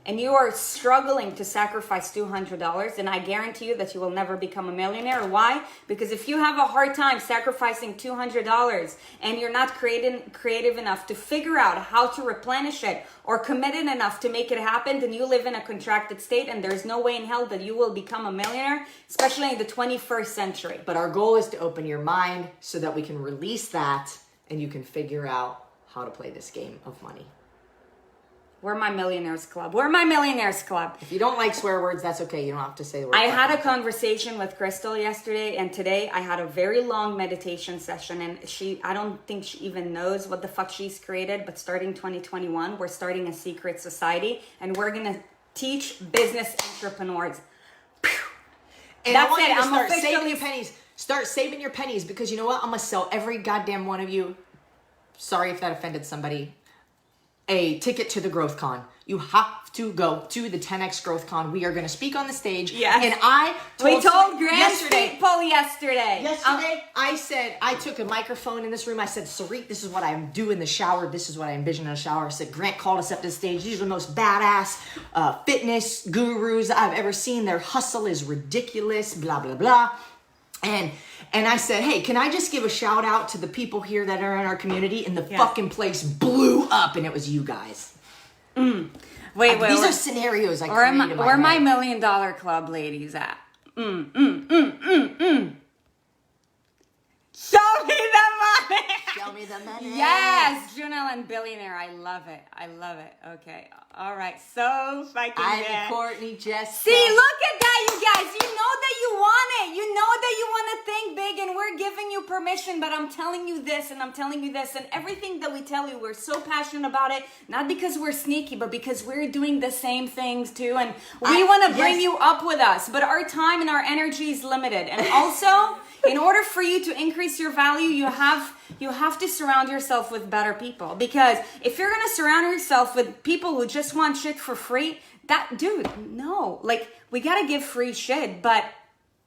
and you are struggling to sacrifice $200, then I guarantee you that you will never become a millionaire. Why? Because if you have a hard time sacrificing $200 and you're not creative enough to figure out how to replenish it or committed enough to make it happen, then you live in a contracted state and there's no way in hell that you will become a millionaire, especially in the 21st century. But our goal is to open your mind so that we can release that and you can figure out how to play this game of money. We're my millionaires club. We're my millionaires club. If you don't like swear words, that's okay. You don't have to say the word. I had a conversation with Crystal yesterday, and today I had a very long meditation session, and I don't think she even knows what the fuck she's created, but starting 2021, we're starting a secret society, and we're going to teach business entrepreneurs. And that's it. I'm start saving your pennies. Start saving your pennies, because you know what? I'm going to sell every goddamn one of you. Sorry if that offended somebody. A ticket to the Growth Con. You have to go to the 10X Growth Con. We are going to speak on the stage. Yes. And we told Grant's people yesterday. Yesterday, I said, I took a microphone in this room. I said, Sarit, this is what I do in the shower. This is what I envision in the shower. I said, Grant called us up to the stage. These are the most badass fitness gurus I've ever seen. Their hustle is ridiculous, blah, blah, blah. And I said, hey, can I just give a shout out to the people here that are in our community? And the fucking place blew up, and it was you guys. Wait. These are scenarios I created in my head. Where my $1 Million Club ladies at? Show me the money. Show me the money. Yes, Junelle and Billionaire. I love it. Okay. All right. So fucking I'm Courtney Jess. See, look at that, you guys. You know that you want it. You know that you want to think big, and we're giving you permission, but I'm telling you this, and I'm telling you this, and everything that we tell you, we're so passionate about it, not because we're sneaky, but because we're doing the same things too, and we want to bring you up with us, but our time and our energy is limited. And also, in order for you to increase your value, you have to surround yourself with better people. Because if you're going to surround yourself with people who just want shit for free, no. Like, we got to give free shit, but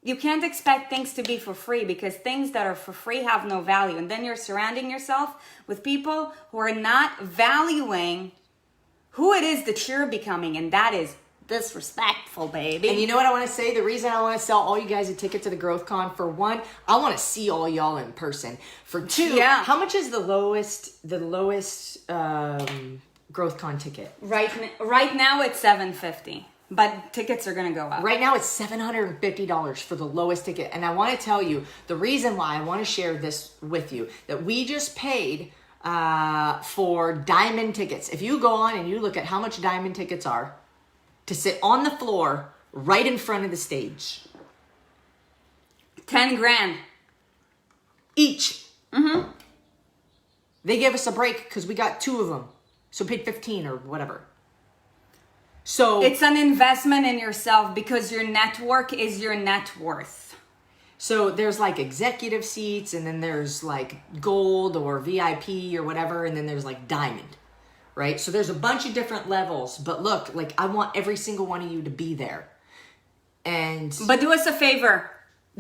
you can't expect things to be for free, because things that are for free have no value. And then you're surrounding yourself with people who are not valuing who it is that you're becoming, and that is disrespectful, baby. And you know what I want to say? The reason I want to sell all you guys a ticket to the Growth Con, for one, I want to see all y'all in person. For two, how much is the lowest GrowthCon ticket. Right now it's $750, but tickets are gonna go up. Right now it's $750 for the lowest ticket. And I want to tell you the reason why I want to share this with you, that we just paid for diamond tickets. If you go on and you look at how much diamond tickets are to sit on the floor right in front of the stage. 10 grand. Each. Mm-hmm. They gave us a break because we got 2 of them. So we paid 15 or whatever. So it's an investment in yourself because your network is your net worth. So there's like executive seats, and then there's like gold or VIP or whatever, and then there's like diamond, right? So there's a bunch of different levels. But look, like I want every single one of you to be there. But do us a favor.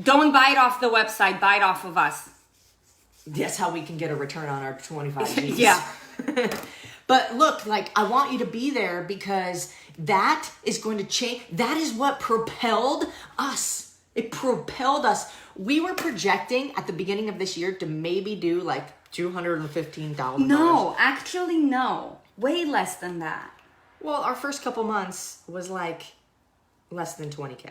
Don't buy it off the website. Buy it off of us. That's how we can get a return on our 25 G's. Yeah. But look, like I want you to be there because that is going to change. That is what propelled us. It propelled us. We were projecting at the beginning of this year to maybe do like $215,000. No, actually no. Way less than that. Well, our first couple months was like less than 20K.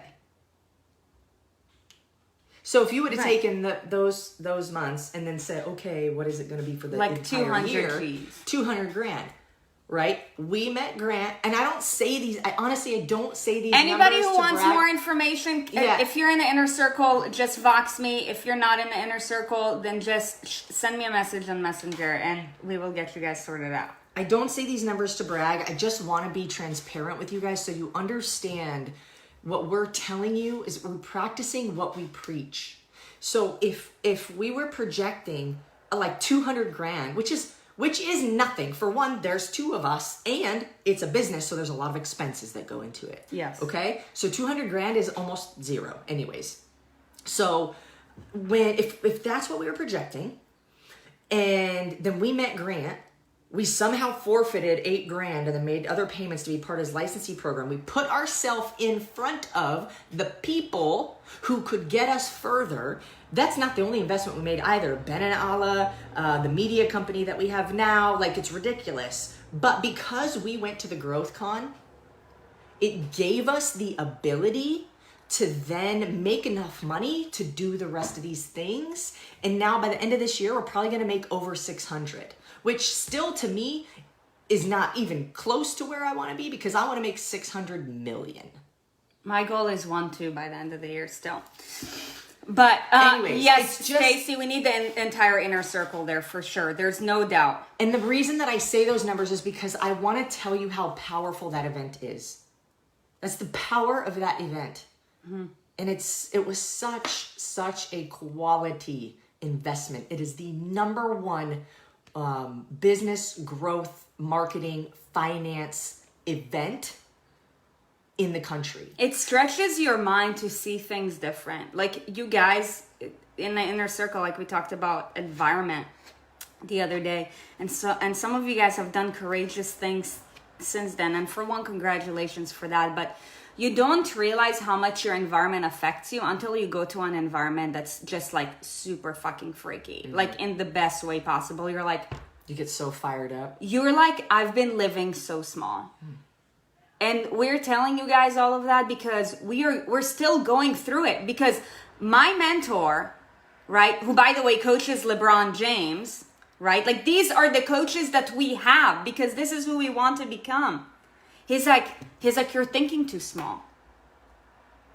So if you would have taken those months and then said, okay, what is it going to be for the entire year? 200 grand, right? We met Grant, and I don't say these. I don't say these. Anybody who wants more information, if you're in the inner circle, just Vox me. If you're not in the inner circle, then just send me a message on Messenger, and we will get you guys sorted out. I don't say these numbers to brag. I just want to be transparent with you guys so you understand. What we're telling you is we're practicing what we preach. So if we were projecting like 200 grand, which is nothing. For one, there's 2 of us and it's a business. So there's a lot of expenses that go into it. Yes. Okay. So 200 grand is almost zero anyways. So if that's what we were projecting, and then we met Grant, we somehow forfeited 8 grand and then made other payments to be part of his licensee program. We put ourselves in front of the people who could get us further. That's not the only investment we made either. Ben and Allah, the media company that we have now, like it's ridiculous. But because we went to the GrowthCon, it gave us the ability to then make enough money to do the rest of these things. And now by the end of this year, we're probably going to make over 600. Which still to me is not even close to where I want to be because I want to make 600 million. My goal is 1-2 by the end of the year still. But anyways, yes, Stacy, we need the entire inner circle there for sure. There's no doubt. And the reason that I say those numbers is because I want to tell you how powerful that event is. That's the power of that event. Mm-hmm. And it was such a quality investment. It is the number one business growth, marketing, finance event in the country. It stretches your mind to see things different. Like you guys in the inner circle, like we talked about environment the other day. And some of you guys have done courageous things since then. And for one, congratulations for that. But you don't realize how much your environment affects you until you go to an environment that's just like super fucking freaky. Mm-hmm. Like in the best way possible. You're like... You get so fired up. You're like, I've been living so small. Mm. And we're telling you guys all of that because we're still going through it. Because my mentor, right, who by the way coaches LeBron James, right? Like these are the coaches that we have because this is who we want to become. He's like, you're thinking too small.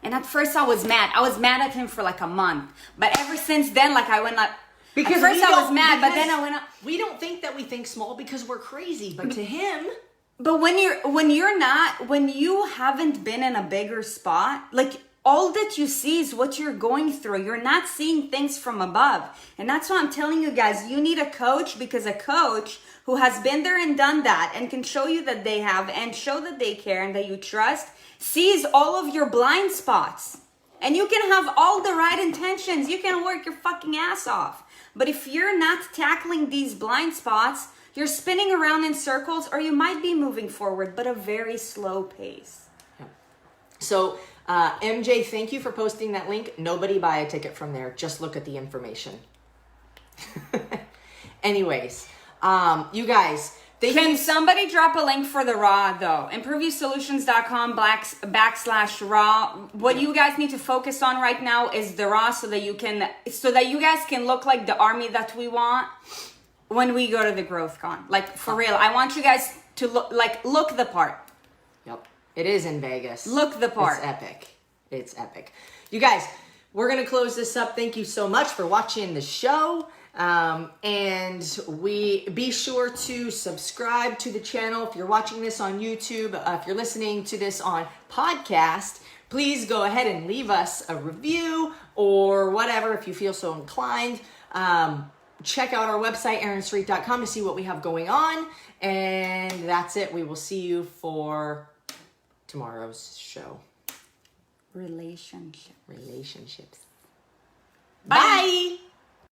And at first I was mad. I was mad at him for like a month. But ever since then, like I went up. Because at first I was mad, but then I went up. We don't think that we think small because we're crazy. But to him. But when you haven't been in a bigger spot, like all that you see is what you're going through. You're not seeing things from above. And that's why I'm telling you guys, you need a coach because a coach who has been there and done that and can show you that they have and show that they care and that you trust, sees all of your blind spots. And you can have all the right intentions. You can work your fucking ass off. But if you're not tackling these blind spots, you're spinning around in circles or you might be moving forward, but a very slow pace. Yeah. So, MJ, thank you for posting that link. Nobody buy a ticket from there. Just look at the information. Anyways, you guys, Can somebody drop a link for the raw though? ImproveYourSolutions.com/raw. What you guys need to focus on right now is the raw, so that you guys can look like the army that we want when we go to the Growth Con. Like, for real, I want you guys to look the part. Yep, it is in Vegas. Look the part. It's epic. It's epic. You guys, we're gonna close this up. Thank you so much for watching the show. And we be sure to subscribe to the channel. If you're watching this on YouTube, if you're listening to this on podcast, please go ahead and leave us a review or whatever if you feel so inclined. Check out our website, erinsarit.com, to see what we have going on. And that's it. We will see you for tomorrow's show. Relationships. Bye.